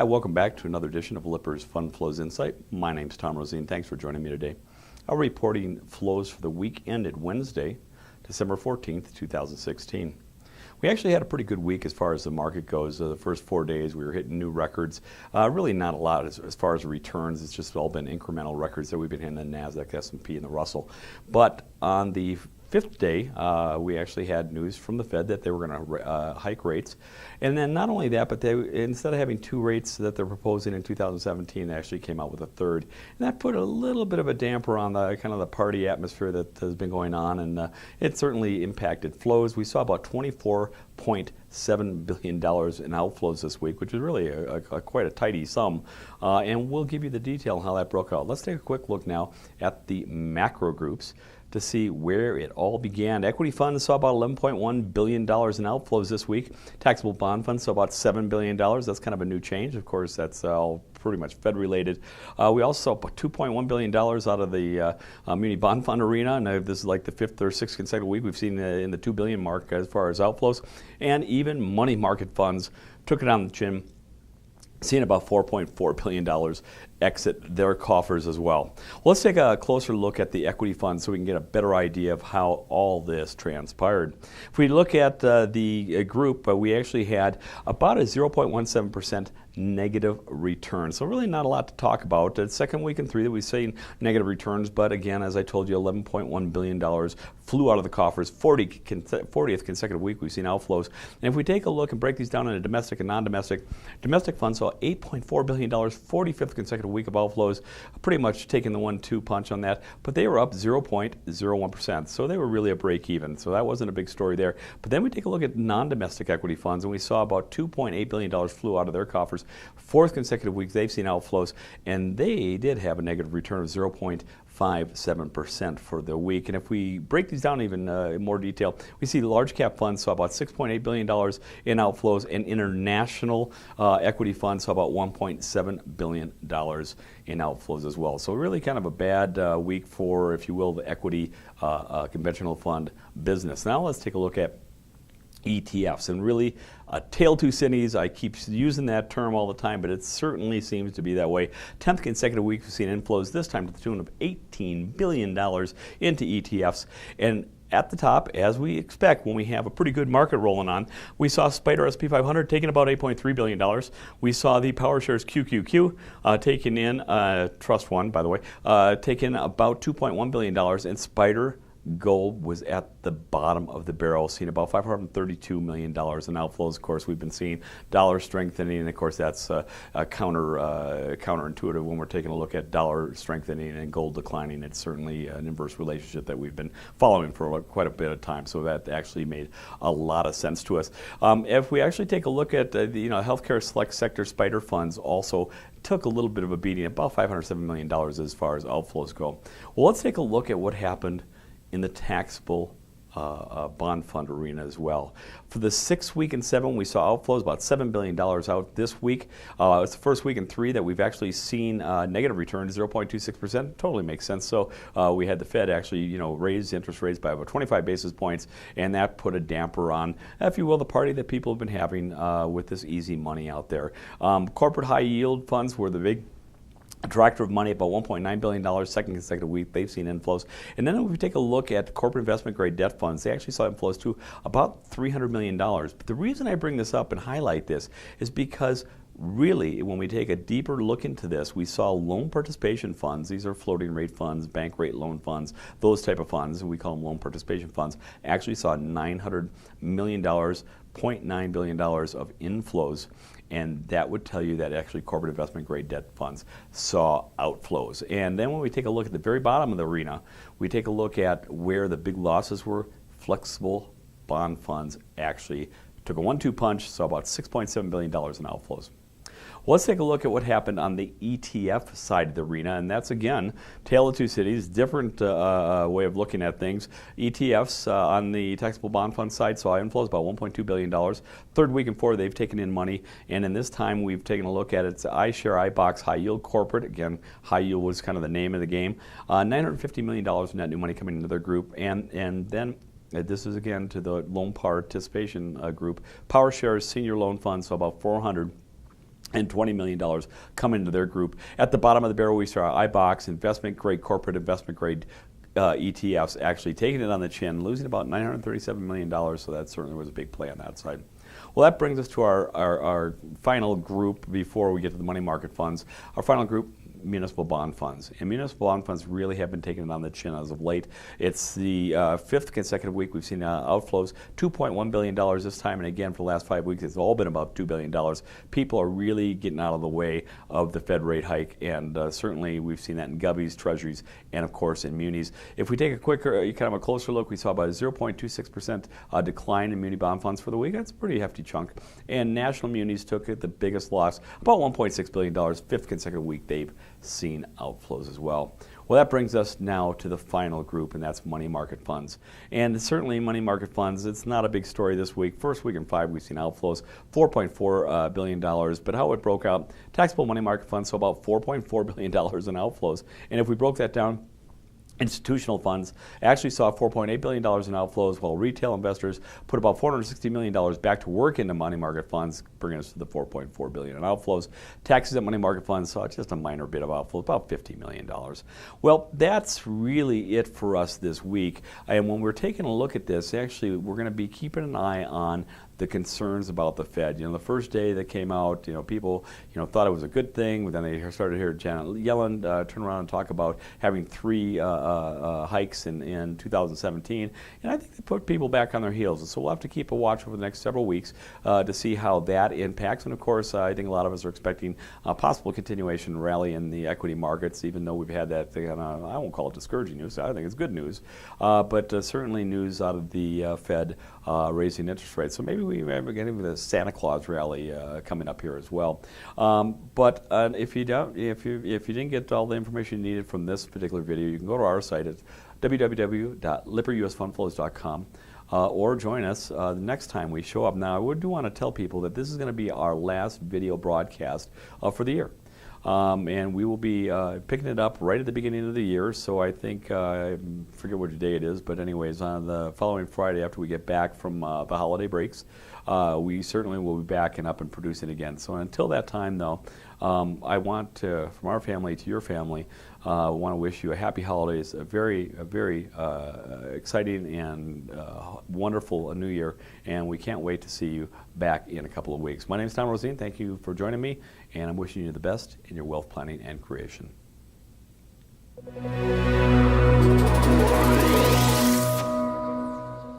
Hi, welcome back to another edition of Lipper's Fund Flows Insight. My name's Tom Roseen. Thanks for joining me today. I'm reporting flows for the week ended Wednesday, December 14th, 2016. We actually had a pretty good week as far as the market goes. The first 4 days we were hitting new records. Really not a lot as far as returns. It's just all been incremental records that we've been hitting in the NASDAQ, S&P, and the Russell. But on the fifth day, we actually had news from the Fed that they were going to hike rates. And then not only that, but they, instead of having two rates that they're proposing in 2017, they actually came out with a third. And that put a little bit of a damper on the kind of the party atmosphere that has been going on, and it certainly impacted flows. We saw about $24.7 billion in outflows this week, which is really quite a tidy sum. And we'll give you the detail on how that broke out. Let's take a quick look now at the macro groups to see where it all began. Equity funds saw about $11.1 billion in outflows this week. Taxable bond funds saw about $7 billion. That's kind of a new change. Of course, that's all pretty much Fed related. We also saw about $2.1 billion out of the muni bond fund arena, and this is like the fifth or sixth consecutive week we've seen in the $2 billion mark as far as outflows. And even money market funds took it on the chin, seeing about $4.4 billion exit their coffers as well. Let's take a closer look at the equity funds so we can get a better idea of how all this transpired. If we look at the group, we actually had about a 0.17% negative return. So really not a lot to talk about. The second week in three that we've seen negative returns, but again, as I told you, $11.1 billion flew out of the coffers. 40th consecutive week we've seen outflows. And if we take a look and break these down into domestic and non-domestic, domestic funds saw $8.4 billion, 45th consecutive week of outflows, pretty much taking the 1-2 punch on that, but they were up 0.01%. So they were really a break even. So that wasn't a big story there. But then we take a look at non-domestic equity funds, and we saw about $2.8 billion flew out of their coffers. Fourth consecutive week they've seen outflows, and they did have a negative return of 0.57% for the week. And if we break these down even in more detail, we see the large cap funds saw about $6.8 billion in outflows, and international equity funds saw about $1.7 billion in outflows as well. So really kind of a bad week for, if you will, the equity conventional fund business. Now let's take a look at ETFs, and really tail two cities. I keep using that term all the time, but it certainly seems to be that way. 10th consecutive week we've seen inflows, this time to the tune of $18 billion into ETFs. And at the top, as we expect when we have a pretty good market rolling on, we saw Spider SP 500 taking about $8.3 billion. We saw the PowerShares QQQ taking in, Trust One, by the way, taking about $2.1 billion, and Spider Gold was at the bottom of the barrel, seeing about $532 million in outflows. Of course, we've been seeing dollar strengthening, and of course that's counterintuitive when we're taking a look at dollar strengthening and gold declining. It's certainly an inverse relationship that we've been following for quite a bit of time, so that actually made a lot of sense to us. If we actually take a look at the healthcare select sector spider funds also took a little bit of a beating, about $507 million as far as outflows go. Well, let's take a look at what happened in the taxable bond fund arena as well. For the 6th week in 7, we saw outflows about $7 billion out this week. It's the first week in 3 that we've actually seen negative returns, 0.26%. Totally makes sense. So we had the Fed actually, raise interest rates by about 25 basis points, and that put a damper on, if you will, the party that people have been having with this easy money out there. Corporate high yield funds were the big attractor of money, about $1.9 billion, second consecutive week. They've seen inflows. And then if we take a look at corporate investment grade debt funds, they actually saw inflows to about $300 million. But the reason I bring this up and highlight this is because really, when we take a deeper look into this, we saw loan participation funds. These are floating rate funds, bank rate loan funds, those type of funds, and we call them loan participation funds, actually saw $900 million, $0.9 billion of inflows. And that would tell you that actually corporate investment grade debt funds saw outflows. And then when we take a look at the very bottom of the arena, we take a look at where the big losses were. Flexible bond funds actually took a 1-2 punch, saw about $6.7 billion in outflows. Well, let's take a look at what happened on the ETF side of the arena, and that's, again, tale of two cities, different way of looking at things. ETFs on the taxable bond fund side saw inflows about $1.2 billion. Third week in 4, they've taken in money, and in this time we've taken a look at it's iShare iBox High Yield Corporate. Again, high yield was kind of the name of the game. $950 million in net new money coming into their group, and then this is again to the loan participation group. PowerShares Senior Loan Fund, so about $400 and $20 million come into their group. At the bottom of the barrel, we saw iBox, investment grade, corporate investment grade ETFs actually taking it on the chin, losing about $937 million, so that certainly was a big play on that side. Well, that brings us to our final group before we get to the money market funds. Our final group, municipal bond funds. And municipal bond funds really have been taking it on the chin as of late. It's the fifth consecutive week we've seen outflows, $2.1 billion this time, and again for the last 5 weeks it's all been about $2 billion. People are really getting out of the way of the Fed rate hike, and certainly we've seen that in govies, treasuries, and of course in munis. If we take a quicker, kind of a closer look, we saw about a 0.26% decline in muni bond funds for the week. That's a pretty hefty chunk. And national munis took it the biggest loss, about $1.6 billion, fifth consecutive week they've seen outflows as well. Well, that brings us now to the final group, and that's money market funds. And certainly money market funds, it's not a big story this week. First week in 5, we've seen outflows, $4.4 billion. But how it broke out, taxable money market funds, so about $4.4 billion in outflows. And if we broke that down, institutional funds actually saw $4.8 billion in outflows, while retail investors put about $460 million back to work into money market funds, bringing us to the $4.4 billion in outflows. Taxes at money market funds saw just a minor bit of outflow, about $50 million. Well, that's really it for us this week. And when we're taking a look at this, actually, we're going to be keeping an eye on the concerns about the Fed. The first day that came out, people, thought it was a good thing, but then they started to hear Janet Yellen turn around and talk about having 3 hikes in 2017, and I think they put people back on their heels. And so we'll have to keep a watch over the next several weeks to see how that impacts. And of course, I think a lot of us are expecting a possible continuation rally in the equity markets, even though we've had that thing on I won't call it discouraging news. I think it's good news, but certainly news out of the Fed raising interest rates. So maybe we may be getting the Santa Claus rally coming up here as well. But if you didn't get all the information you needed from this particular video, you can go to our site at www.lipperusfundflows.com. Or join us the next time we show up. Now, I do want to tell people that this is going to be our last video broadcast for the year. And we will be picking it up right at the beginning of the year. So I think, I forget what day it is, but anyways, on the following Friday after we get back from the holiday breaks, we certainly will be back and up and producing again. So until that time, though, I want to, from our family to your family, want to wish you a happy holidays, a very exciting and wonderful new year, and we can't wait to see you back in a couple of weeks. My name is Tom Roseen. Thank you for joining me, and I'm wishing you the best in your wealth planning and creation.